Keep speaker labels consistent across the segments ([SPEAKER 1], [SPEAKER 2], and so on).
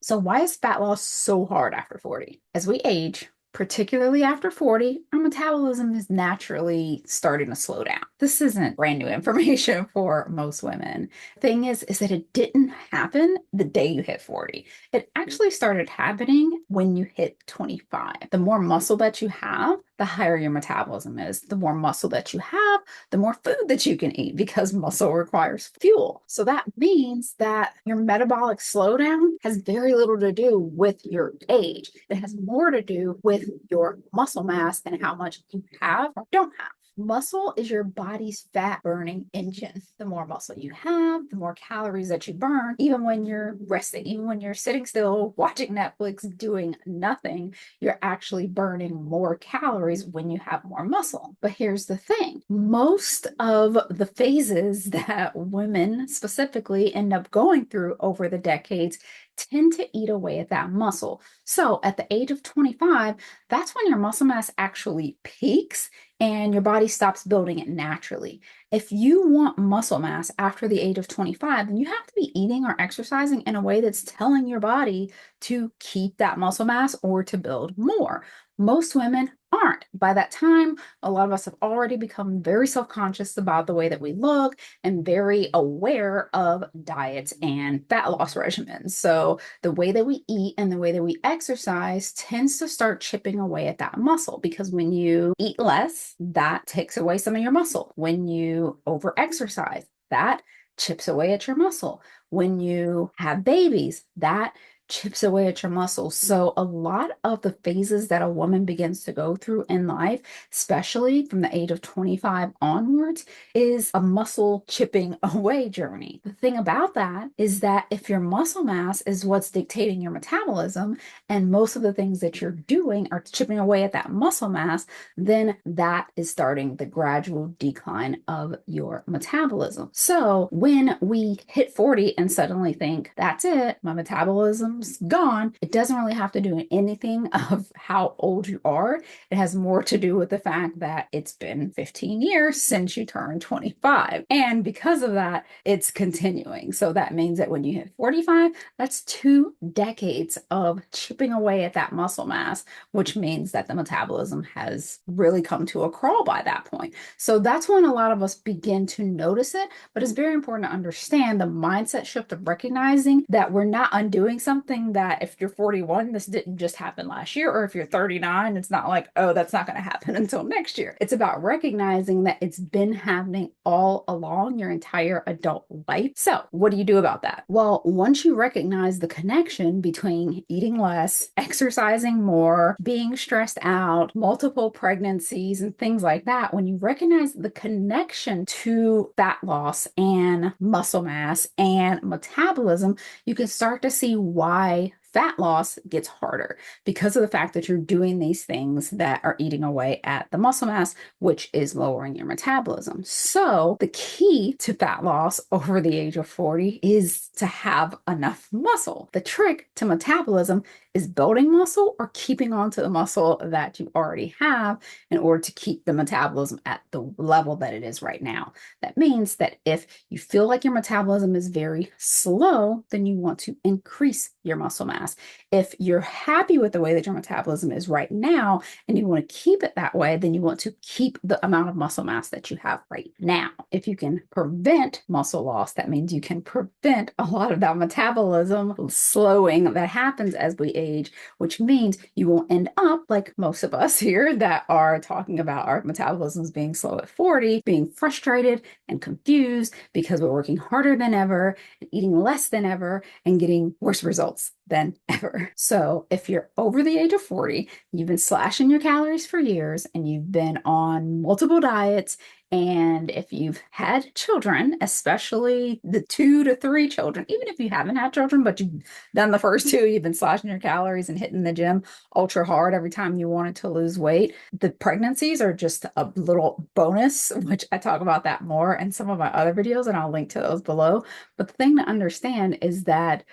[SPEAKER 1] So why is fat loss so hard after 40? As we age, particularly after 40, our metabolism is naturally starting to slow down. This isn't brand new information for most women. Thing is that it didn't happen the day you hit 40. It actually started happening when you hit 25. The more muscle that you have, the higher your metabolism is. The more muscle that you have, the more food that you can eat because muscle requires fuel. So that means that your metabolic slowdown has very little to do with your age. It has more to do with your muscle mass and how much you have or don't have. Muscle is your body's fat burning engine. The more muscle you have, the more calories that you burn, even when you're resting, even when you're sitting still, watching Netflix, doing nothing, you're actually burning more calories when you have more muscle. But here's the thing, most of the phases that women specifically end up going through over the decades tend to eat away at that muscle. So at the age of 25, that's when your muscle mass actually peaks and your body stops building it naturally. If you want muscle mass after the age of 25, then you have to be eating or exercising in a way that's telling your body to keep that muscle mass or to build more. Most women aren't. By that time, a lot of us have already become very self-conscious about the way that we look and very aware of diets and fat loss regimens. So the way that we eat and the way that we exercise tends to start chipping away at that muscle, because when you eat less, that takes away some of your muscle. When you over-exercise, that chips away at your muscle. When you have babies, that chips away at your muscles. So a lot of the phases that a woman begins to go through in life, especially from the age of 25 onwards, is a muscle chipping away journey. The thing about that is that if your muscle mass is what's dictating your metabolism, and most of the things that you're doing are chipping away at that muscle mass, then that is starting the gradual decline of your metabolism. So when we hit 40 and suddenly think, that's it, my metabolism's gone, it doesn't really have to do with anything of how old you are. It has more to do with the fact that it's been 15 years since you turned 25. And because of that, it's continuing. So that means that when you hit 45, that's 2 decades of chipping away at that muscle mass, which means that the metabolism has really come to a crawl by that point. So that's when a lot of us begin to notice it. But it's very important to understand the mindset shift of recognizing that we're not undoing something, that if you're 41, this didn't just happen last year, or if you're 39, it's not like, oh, that's not going to happen until next year. It's about recognizing that it's been happening all along your entire adult life. So what do you do about that? Well, once you recognize the connection between eating less, exercising more, being stressed out, multiple pregnancies, and things like that, when you recognize the connection to fat loss and muscle mass and metabolism, you can start to see why fat loss gets harder, because of the fact that you're doing these things that are eating away at the muscle mass, which is lowering your metabolism. So the key to fat loss over the age of 40 is to have enough muscle. The trick to metabolism is building muscle or keeping on to the muscle that you already have in order to keep the metabolism at the level that it is right now. That means that if you feel like your metabolism is very slow, then you want to increase your muscle mass. If you're happy with the way that your metabolism is right now and you want to keep it that way, then you want to keep the amount of muscle mass that you have right now. If you can prevent muscle loss, that means you can prevent a lot of that metabolism slowing that happens as we age, which means you won't end up like most of us here that are talking about our metabolisms being slow at 40, being frustrated and confused because we're working harder than ever and eating less than ever and getting worse results than ever. So if you're over the age of 40, you've been slashing your calories for years and you've been on multiple diets, and if you've had children, especially the 2 to 3 children, even if you haven't had children, but you've done the first two, you've been slashing your calories and hitting the gym ultra hard every time you wanted to lose weight, the pregnancies are just a little bonus, which I talk about that more in some of my other videos, and I'll link to those below. But the thing to understand is that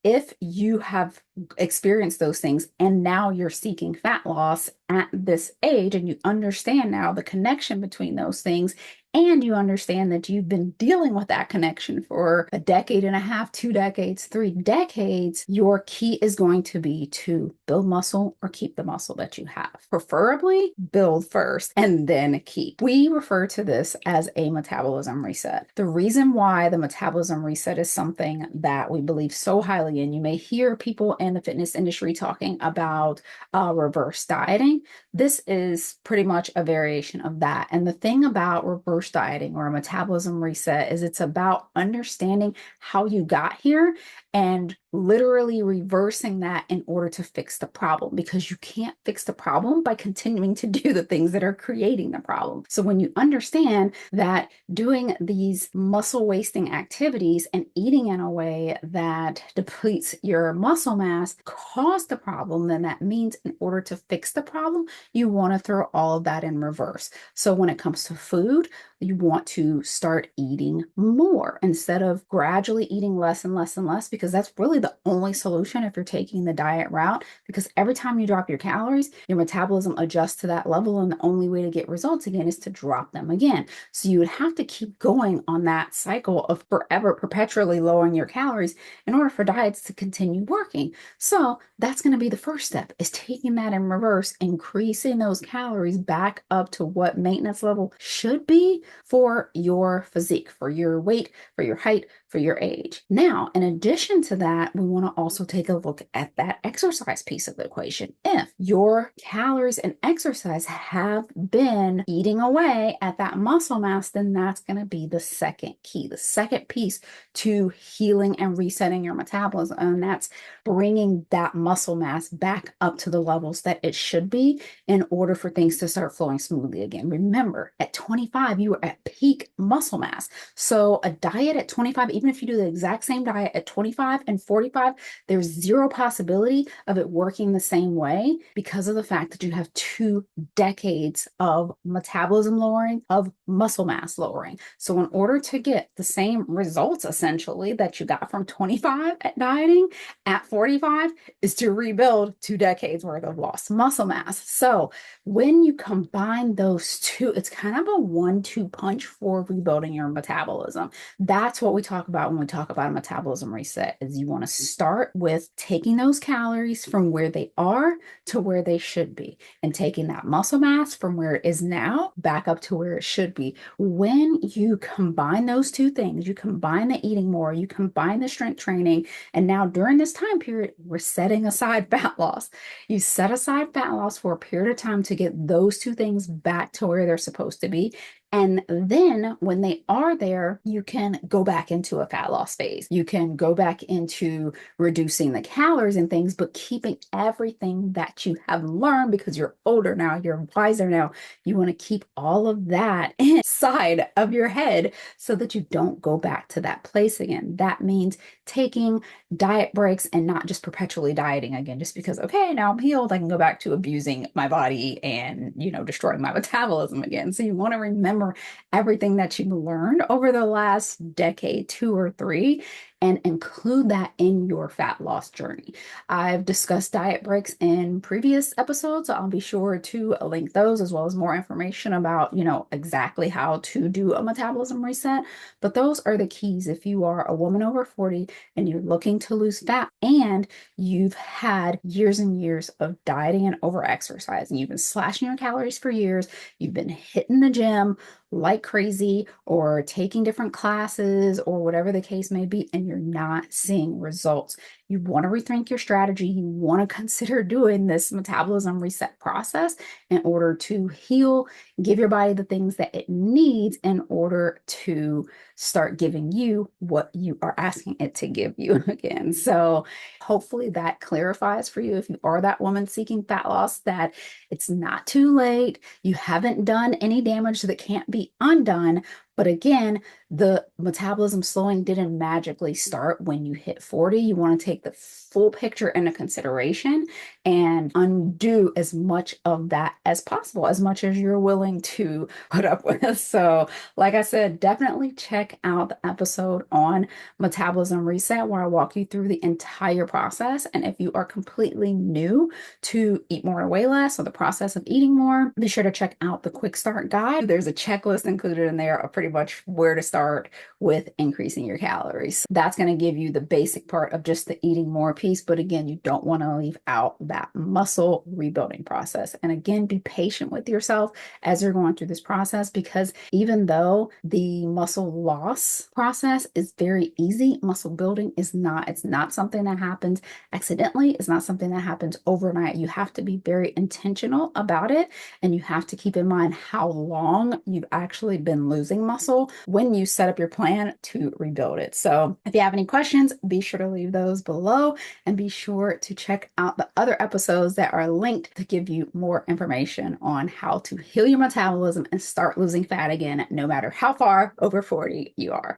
[SPEAKER 1] if you have experienced those things and now you're seeking fat loss at this age, and you understand now the connection between those things and you understand that you've been dealing with that connection for a decade and a half, 2 decades, 3 decades, your key is going to be to build muscle or keep the muscle that you have. Preferably build first and then keep. We refer to this as a metabolism reset. The reason why the metabolism reset is something that we believe so highly in, you may hear people in the fitness industry talking about reverse dieting. This is pretty much a variation of that. And the thing about reverse dieting or a metabolism reset is it's about understanding how you got here and literally reversing that in order to fix the problem, because you can't fix the problem by continuing to do the things that are creating the problem. So when you understand that doing these muscle wasting activities and eating in a way that depletes your muscle mass caused the problem, then that means in order to fix the problem, you want to throw all of that in reverse. So when it comes to food, you want to start eating more instead of gradually eating less and less and less, because that's really the only solution if you're taking the diet route, because every time you drop your calories, your metabolism adjusts to that level, and the only way to get results again is to drop them again. So you would have to keep going on that cycle of forever perpetually lowering your calories in order for diets to continue working. So that's going to be the first step, is taking that in reverse, increasing those calories back up to what maintenance level should be for your physique, for your weight, for your height, for your age. Now, in addition to that, we want to also take a look at that exercise piece of the equation. If your calories and exercise have been eating away at that muscle mass, then that's going to be the second key, the second piece to healing and resetting your metabolism. And that's bringing that muscle mass back up to the levels that it should be in order for things to start flowing smoothly again. Remember, at 25, you were at peak muscle mass. So a diet at 25, even if you do the exact same diet at 25 and 45, there's zero possibility of it working the same way because of the fact that you have 2 decades of metabolism lowering, of muscle mass lowering. So in order to get the same results essentially that you got from 25 at dieting, at 45 is to rebuild 2 decades worth of lost muscle mass. So when you combine those two, it's kind of a 1-2 punch for rebuilding your metabolism. That's what we talk about when we talk about a metabolism reset, is you want to start with taking those calories from where they are to where they should be, and taking that muscle mass from where it is now back up to where it should be. When you combine those two things, you combine the eating more, you combine the strength training, and now during this time period, we're setting aside fat loss. You set aside fat loss for a period of time to get those two things back to where they're supposed to be. And then when they are there, you can go back into a fat loss phase. You can go back into reducing the calories and things, but keeping everything that you have learned, because you're older now, you're wiser now. You want to keep all of that inside of your head so that you don't go back to that place again. That means taking diet breaks and not just perpetually dieting again, just because, okay, now I'm healed, I can go back to abusing my body and, destroying my metabolism again. So you want to remember everything that you've learned over the last decade, 2 or 3, and include that in your fat loss journey. I've discussed diet breaks in previous episodes, so I'll be sure to link those, as well as more information about, exactly how to do a metabolism reset. But those are the keys if you are a woman over 40 and you're looking to lose fat and you've had years and years of dieting and over exercising. You've been slashing your calories for years. You've been hitting the gym like crazy or taking different classes or whatever the case may be, and you're not seeing results. You want to rethink your strategy. You want to consider doing this metabolism reset process in order to heal, give your body the things that it needs in order to start giving you what you are asking it to give you again. So hopefully that clarifies for you, if you are that woman seeking fat loss, that it's not too late. You haven't done any damage that can't be undone. But again, the metabolism slowing didn't magically start when you hit 40. You want to take the full picture into consideration and undo as much of that as possible, as much as you're willing to put up with. So, like I said, definitely check out the episode on Metabolism Reset, where I walk you through the entire process. And if you are completely new to eat more or weigh less, or the process of eating more, be sure to check out the quick start guide. There's a checklist included in there of pretty much where to start with increasing your calories. That's going to give you the basic part of just the eating more piece. But again, you don't want to leave out that muscle rebuilding process. And again, be patient with yourself as you're going through this process, because even though the muscle loss process is very easy, muscle building is not. It's not something that happens accidentally. It's not something that happens overnight. You have to be very intentional about it, and you have to keep in mind how long you've actually been losing muscle when you set up your plan to rebuild it. So if you have any questions, be sure to leave those below, and be sure to check out the other episodes that are linked to give you more information on how to heal your metabolism and start losing fat again, no matter how far over 40 you are.